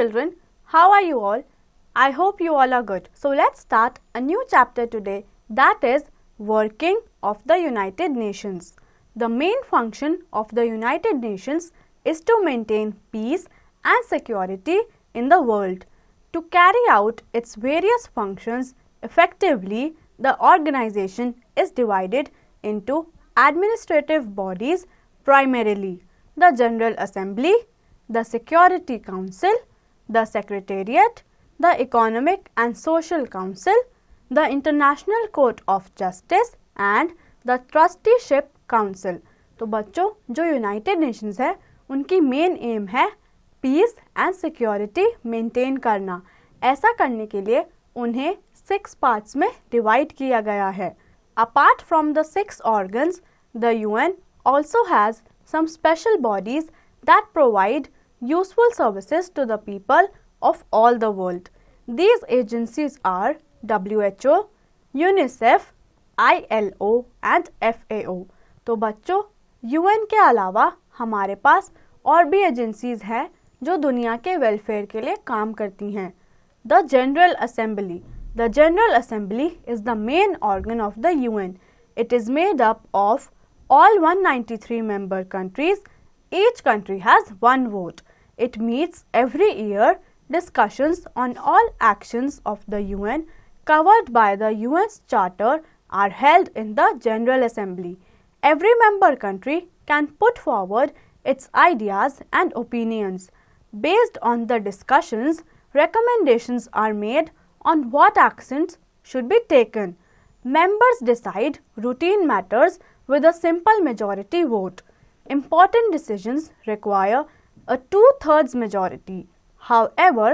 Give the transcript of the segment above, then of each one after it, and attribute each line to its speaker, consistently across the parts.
Speaker 1: children, how are you all? I hope you all are good. So let's start a new chapter today, that is working of the United Nations. The main function of the United Nations is to maintain peace and security in the world. To carry out its various functions effectively, the organization is divided into administrative bodies, primarily the General Assembly, the Security Council, the Secretariat, the Economic and Social Council, the International Court of Justice and the Trusteeship Council. तो बच्चों, जो United Nations है उनकी main M है piece and security maintain करना. ऐसा करने के लिए उन्हें 6 पार्ट्स में डिवाइड किया गया है. Apart from the 6 organs, the UN also has some special bodies that provide useful services to the people of all the world. These agencies are WHO, UNICEF, ILO and FAO. तो बच्चों, UN के अलावा हमारे पास और भी agencies हैं जो दुनिया के वेलफेयर के लिए काम करती हैं. The General Assembly. The General Assembly is the main organ of the UN. It is made up of all 193 member countries. Each country has one vote. It meets every year. Discussions on all actions of the UN covered by the UN's Charter are held in the General Assembly. Every member country can put forward its ideas and opinions. Based on the discussions, recommendations are made on what actions should be taken. Members decide routine matters with a simple majority vote. Important decisions require a 2/3 majority. However,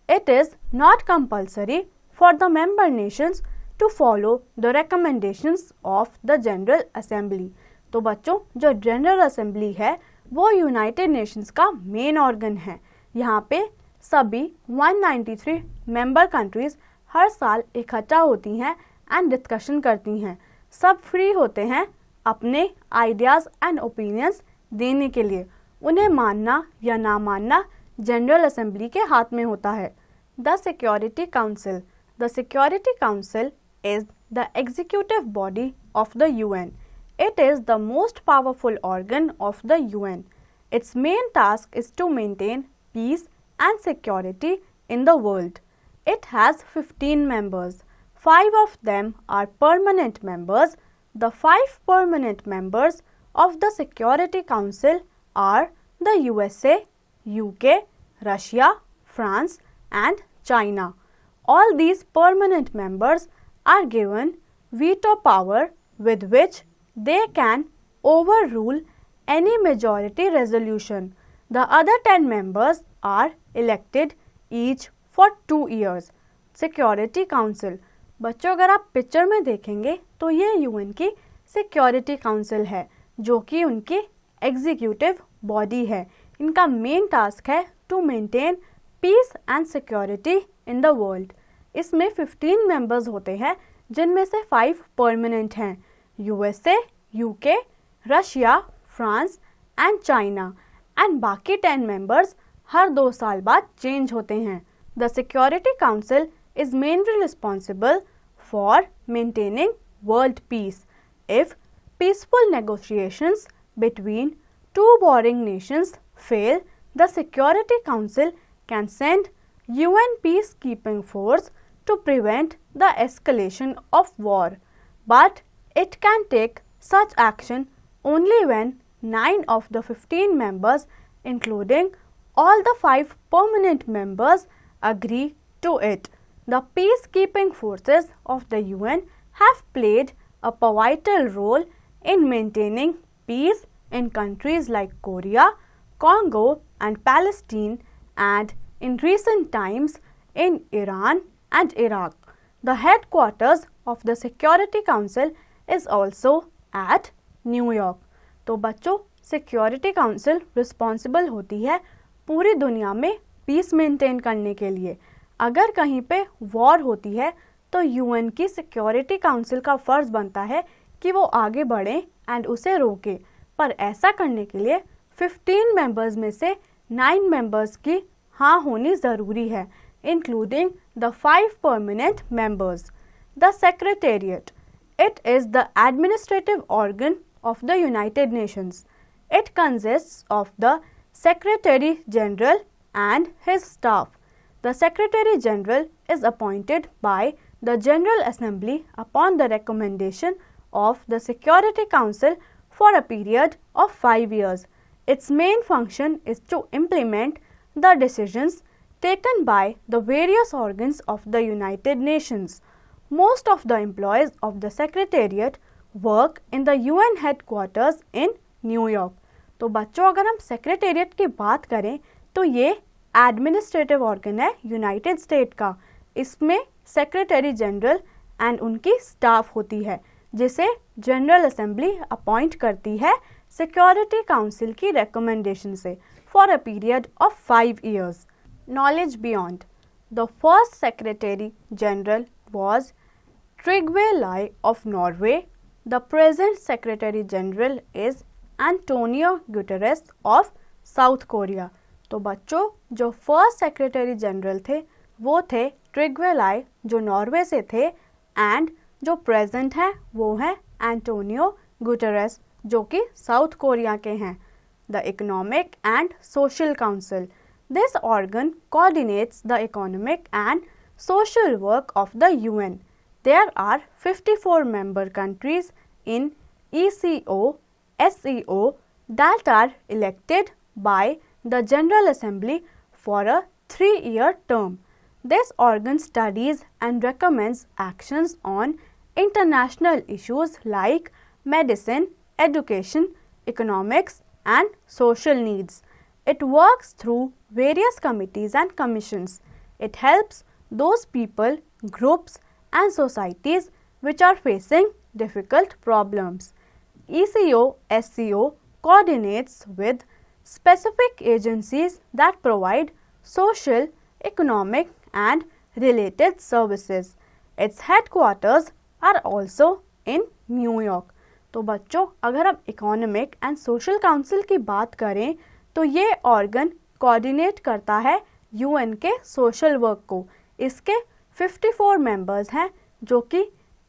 Speaker 1: it is not compulsory for the member nations to follow the recommendations of the General Assembly. तो बच्चों, जो general assembly है वो United Nations का main organ है. यहाँ पे सभी 193 मेंबर कंट्रीज हर साल इकट्ठा होती हैं एंड डिस्कशन करती हैं. सब फ्री होते हैं अपने आइडियाज़ एंड ओपिनियंस देने के लिए. उन्हें मानना या ना मानना जनरल असेंबली के हाथ में होता है. The security council. The security council is the executive body of the UN. It is the most powerful organ of the UN. Its main task is to maintain peace and security in the world. It has 15 members. 5 of them are permanent members. The 5 permanent members of the Security Council are the USA, UK, Russia, France and China. All these permanent members are given veto power with which they can overrule any majority resolution. The other 10 members are elected each for 2 years. Security Council. बच्चों, अगर आप picture में देखेंगे तो ये UN की security council है जो कि उनकी एग्जीक्यूटिव बॉडी है. इनका मेन टास्क है to maintain peace and security in the world. इसमें 15 मेंबर्स होते हैं जिनमें से 5 परमानेंट हैं. USA, UK, Russia, France and China and बाकी 10 मेंबर्स हर 2 साल बाद चेंज होते हैं. The security council is mainly responsible for maintaining world peace. If peaceful negotiations between 2 warring nations fail, the Security Council can send UN peacekeeping force to prevent the escalation of war. But it can take such action only when 9 of the 15 members, including all the 5 permanent members, agree to it. The peacekeeping forces of the UN have played a pivotal role in maintaining peace in countries like Korea, Congo and Palestine, and in recent times in Iran and Iraq. The headquarters of the Security Council is also at New York. तो बच्चों, security council responsible होती है पूरी दुनिया में peace maintain करने के लिए. अगर कहीं पे वॉर होती है तो यूएन की सिक्योरिटी काउंसिल का फ़र्ज बनता है कि वो आगे बढ़े एंड उसे रोके. पर ऐसा करने के लिए 15 मेंबर्स में से 9 मेंबर्स की हाँ होनी ज़रूरी है, including the 5 permanent members. The Secretariat. It is the administrative organ of the United Nations. It consists of the Secretary General and his staff. The Secretary General is appointed by the General Assembly upon the recommendation of the Security Council for a period of 5 years. Its main function is to implement the decisions taken by the various organs of the United Nations. Most of the employees of the Secretariat work in the UN headquarters in New York. तो बच्चों अगर हम secretariat की बात करें तो ये administrative organ है यूनाइटेड स्टेट का. इसमें सेक्रेटरी जनरल एंड उनकी स्टाफ होती है जिसे जनरल असेंबली अपॉइंट करती है सिक्योरिटी काउंसिल की रिकमेंडेशन से for a period of 5 years. Knowledge beyond. The first Secretary General was Trygve Lie of Norway. The present Secretary General is Antonio Guterres of South Korea. तो बच्चों जो first secretary general थे वो थे ट्रिग्वे लाई जो Norway से थे एंड जो प्रेजेंट है वो है एंटोनियो गुटेरेस जो कि साउथ कोरिया के हैं. The economic and social council. This organ coordinates the economic and social work of the UN. There are 54 member countries in ECO, SEO that are elected by the General Assembly for a 3-year term. This organ studies and recommends actions on international issues like medicine, education, economics, and social needs. It works through various committees and commissions. It helps those people, groups, and societies which are facing difficult problems. ECO, SCO coordinates with specific agencies that provide social, economic, and related services. Its headquarters are also in New York. तो बच्चों अगर हम economic and social council की बात करें तो ये organ coordinate करता है यूएन के सोशल वर्क को. इसके 54 मेंबर्स हैं जो कि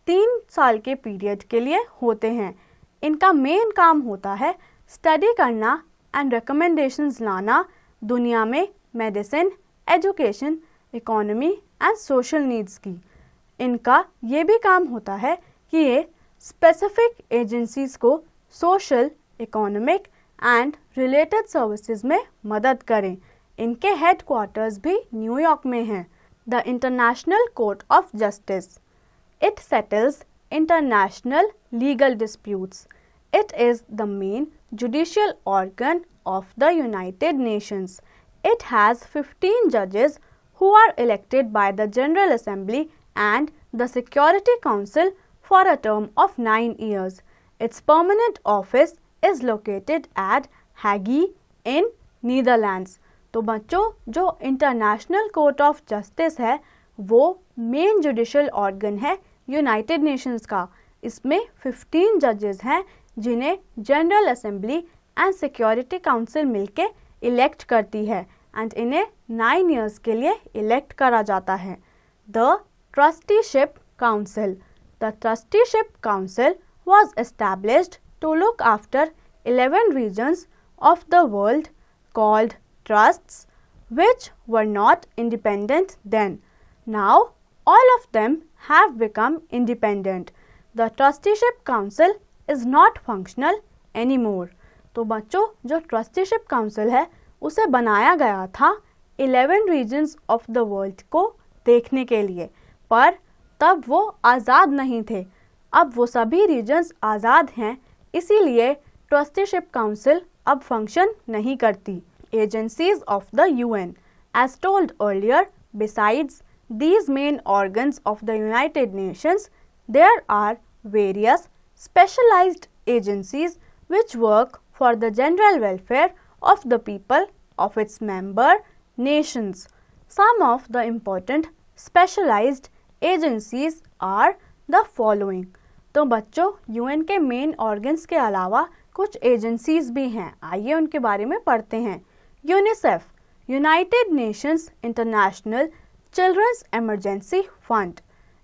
Speaker 1: 3 साल के पीरियड के लिए होते हैं. इनका मेन काम होता है स्टडी करना एंड रिकमेंडेशंस लाना दुनिया में medicine, education, economy and social needs की. इनका ये भी काम होता है कि ये स्पेसिफिक एजेंसीज को social, economic and related services में मदद करें. इनके हेडक्वार्टर्स भी न्यूयॉर्क में हैं. The international court of justice. It settles international legal disputes. It is the main judicial organ of the United Nations. It has 15 judges who are elected by the General Assembly and the Security Council for a term of 9 years. Its permanent office is located at Hague in Netherlands. तो बच्चों जो international court of justice है वो main judicial organ है United Nations का. इसमें 15 जजेस हैं जिन्हें general assembly and security council मिलके इलेक्ट करती है एंड इन्हें 9 years के लिए इलेक्ट करा जाता है. The trusteeship council. The trusteeship council was established to look after 11 regions of the world called trusts which were not independent then. Now all of them have become independent. The trusteeship council is not functional anymore. तो बच्चों जो trusteeship council है उसे बनाया गया था 11 regions of the world को देखने के लिए, पर तब वो आज़ाद नहीं थे. अब वो सभी रीजन्स आज़ाद हैं, इसीलिए ट्रस्टीशिप काउंसिल अब फंक्शन नहीं करती. Agencies of the UN. As told earlier, besides these main organs of the United Nations, there are various specialized agencies which work for the general welfare of the people of its member nations. Some of the important specialized agencies are the following. तो बच्चों UN के main organs के अलावा कुछ agencies भी हैं, आइए उनके बारे में पढ़ते हैं. UNICEF. United Nations International Children's Emergency Fund.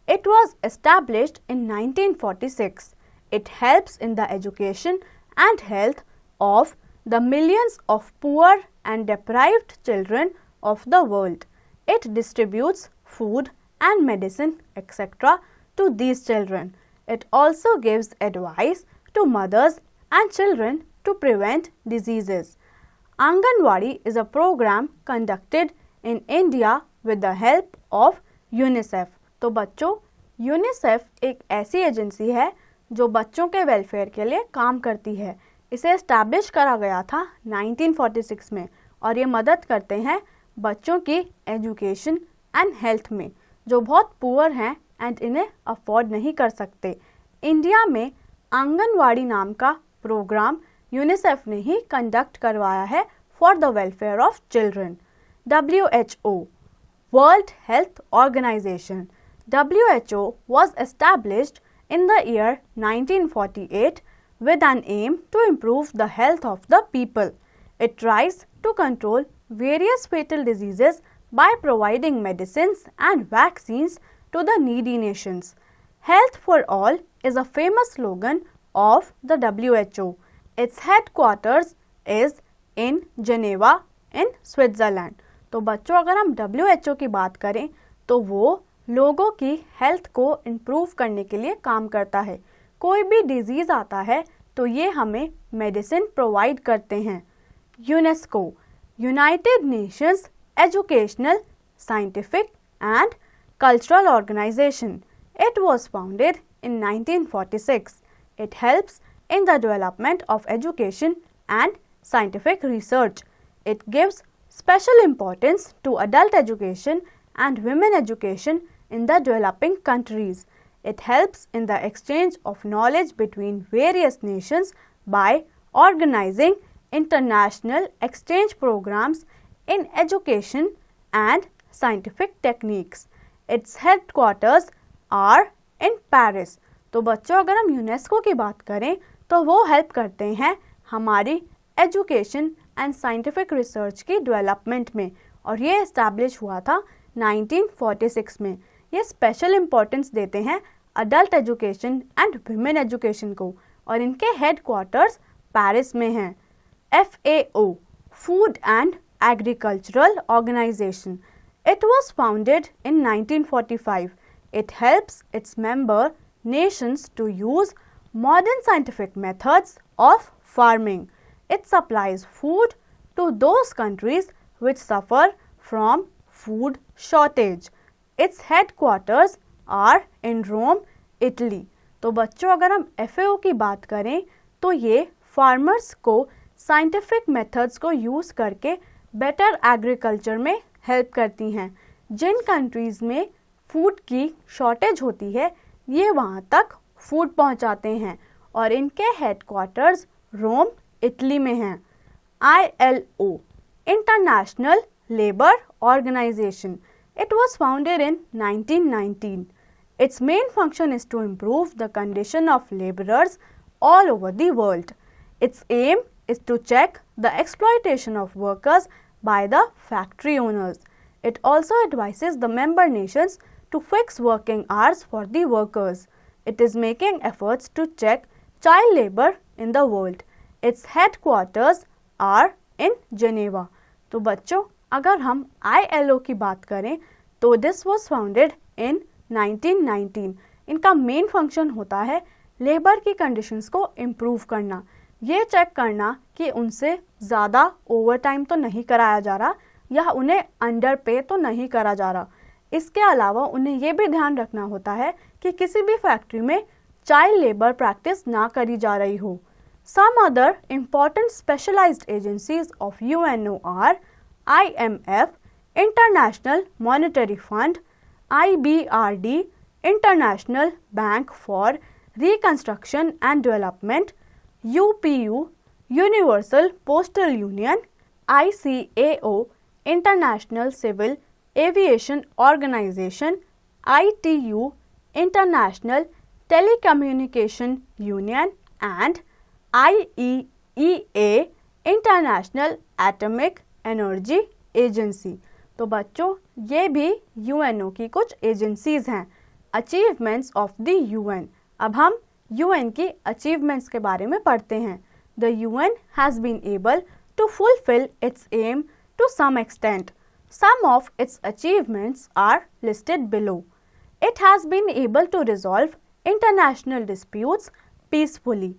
Speaker 1: It was established in 1946. It helps in the education and health of the millions of poor and deprived children of the world. It distributes food and medicine, etc. to these children. It also gives advice to mothers and children to prevent diseases. Anganwadi is a program conducted in India with the help of UNICEF. तो बच्चों, UNICEF एक ऐसी agency है जो बच्चों के welfare के लिए काम करती है. इसे एस्टैब्लिश करा गया था 1946 में और ये मदद करते हैं बच्चों की एजुकेशन एंड हेल्थ में जो बहुत पुअर हैं एंड इन्हें अफोर्ड नहीं कर सकते. इंडिया में आंगनवाड़ी नाम का प्रोग्राम यूनिसेफ ने ही कंडक्ट करवाया है for the welfare of children. WHO, World Health Organization. WHO was established in the year 1948 with an aim to improve the health of the people. It tries to control various fatal diseases by providing medicines and vaccines to the needy nations. Health for all is a famous slogan of the WHO. Its headquarters is in Geneva in Switzerland. तो बच्चों, अगर हम WHO की बात करें तो वो लोगों की हेल्थ को इम्प्रूव करने के लिए काम करता है. कोई भी डिजीज़ आता है तो ये हमें मेडिसिन प्रोवाइड करते हैं. UNESCO, United Nations Educational, Scientific and Cultural Organisation. It was founded in 1946. It helps in the development of education and scientific research. It gives special importance to adult education and women education in the developing countries. It helps in the exchange of knowledge between various nations by organizing international exchange programs in education and scientific techniques. Its headquarters are in Paris. तो बच्चों, अगर हम UNESCO की बात करें तो वो help करते हैं हमारी एजुकेशन एंड साइंटिफिक रिसर्च की डेवलपमेंट में और ये इस्टेब्लिश हुआ था 1946 में. ये स्पेशल इम्पोर्टेंस देते हैं adult education and women education को और इनके हेडक्वार्टर्स पेरिस में हैं. FAO, Food and Agricultural Organization. It was founded in 1945. It helps its member nations to use modern scientific methods of farming. It supplies food to those countries which suffer from food shortage. Its headquarters are in Rome, Italy. तो बच्चों, अगर हम FAO की बात करें तो ये farmers को साइंटिफिक मेथड्स को यूज़ करके बेटर एग्रीकल्चर में हेल्प करती हैं. जिन कंट्रीज़ में फूड की शॉर्टेज होती है ये वहाँ तक फूड पहुँचाते हैं और इनके हेडक्वार्टर्स रोम, इटली में हैं. ILO, International Labour Organization. It was founded in 1919. Its main function is to improve the condition of laborers all over the world. Its aim is to check the exploitation of workers by the factory owners. It also advises the member nations to fix working hours for the workers. It is making efforts to check child labor in the world. Its headquarters are in Geneva. तो बच्चों, अगर हम ILO की बात करें तो this was founded in 1919. इनका main function होता है लेबर की कंडीशंस को इम्प्रूव करना, ये चेक करना कि उनसे ज़्यादा ओवर टाइम तो नहीं कराया जा रहा या उन्हें अंडर पे तो नहीं करा जा रहा. इसके अलावा उन्हें ये भी ध्यान रखना होता है कि किसी भी फैक्ट्री में चाइल्ड लेबर प्रैक्टिस ना करी जा रही हो. Some other important specialized agencies of UNO are IMF, International Monetary Fund, IBRD, International Bank for Reconstruction and Development, UPU, Universal Postal Union, ICAO, International Civil Aviation Organization, ITU, International Telecommunication Union, and IEEA, International Atomic Energy agency. तो बच्चों ये भी UNO की कुछ agencies हैं। Achievements of the UN. अब हम UN की अचीवमेंट्स के बारे में पढ़ते हैं। The UN has been able to fulfil its aim to some extent. Some of its achievements are listed below. It has been able to resolve international disputes peacefully.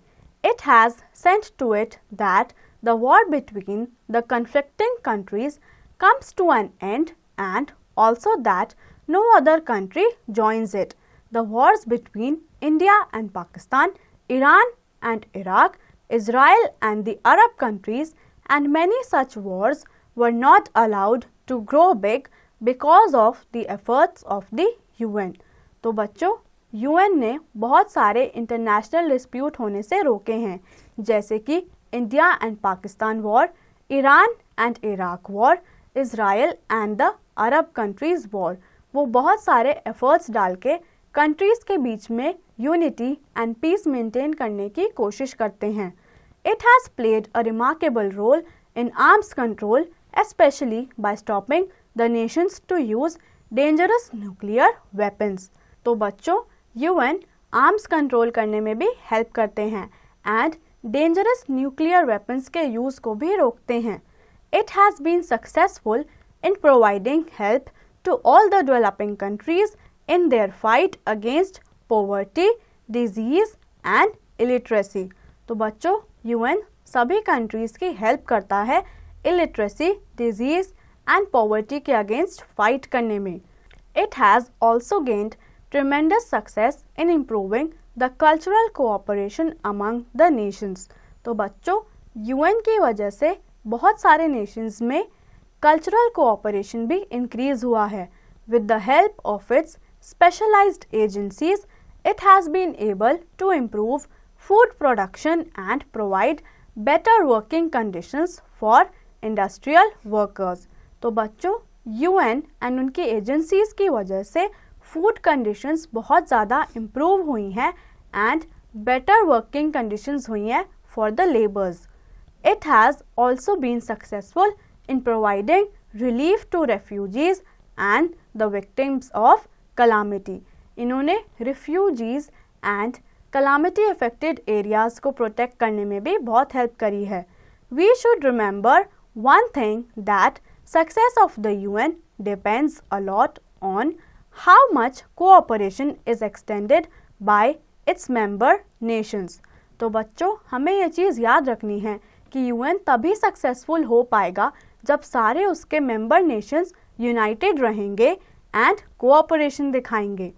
Speaker 1: It has seen to it that the war between the conflicting countries comes to an end and also that no other country joins it. The wars between India and Pakistan, Iran and Iraq, Israel and the Arab countries and many such wars were not allowed to grow big because of the efforts of the UN. तो बच्चों UN ने बहुत सारे international dispute होने से रोके हैं, जैसे कि India and Pakistan war, Iran and Iraq war, Israel and the Arab countries war. वो बहुत सारे एफर्ट्स डाल के कंट्रीज़ के बीच में यूनिटी एंड पीस मेंटेन करने की कोशिश करते हैं। It has played a remarkable role in arms control, especially by stopping the nations to use dangerous nuclear weapons. तो बच्चों UN आर्म्स कंट्रोल करने में भी हेल्प करते हैं एंड डेंजरस न्यूक्लियर वेपन्स के यूज़ को भी रोकते हैं। It has been successful in providing help to all the developing countries in their fight against poverty, disease and illiteracy. तो बच्चों UN सभी कंट्रीज़ की हेल्प करता है इलिटरेसी, डिजीज़ एंड पॉवर्टी के अगेंस्ट फाइट करने में। It has also gained tremendous success in improving the cultural cooperation among the Nations. तो बच्चों UN की वजह से बहुत सारे नेशंस में कल्चरल कोऑपरेशन भी इंक्रीज हुआ है। With the help of its specialised agencies it has been able to improve food production and provide better working conditions for industrial workers. तो बच्चों UN एंड उनकी एजेंसीज की वजह से फूड कंडीशंस बहुत ज़्यादा इम्प्रूव हुई हैं एंड बेटर वर्किंग कंडीशंस हुई हैं for the labours. It has also been successful in providing relief to refugees and the victims of calamity. इन्होंने refugees and calamity affected areas को प्रोटेक्ट करने में भी बहुत हेल्प करी है. We should remember one thing that success of the UN depends a lot on how much cooperation is extended by its member nations. तो बच्चों हमें ये चीज़ याद रखनी है कि UN तभी सक्सेसफुल हो पाएगा जब सारे उसके मेंबर नेशंस यूनाइटेड रहेंगे एंड कोऑपरेशन दिखाएंगे.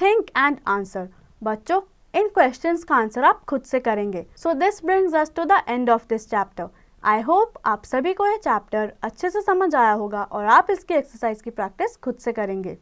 Speaker 1: Think and answer. बच्चों इन क्वेश्चंस का आंसर आप खुद से करेंगे. So this brings us to the end of this chapter. I hope आप सभी को ये चैप्टर अच्छे से समझ आया होगा और आप इसकी एक्सरसाइज की प्रैक्टिस खुद से करेंगे.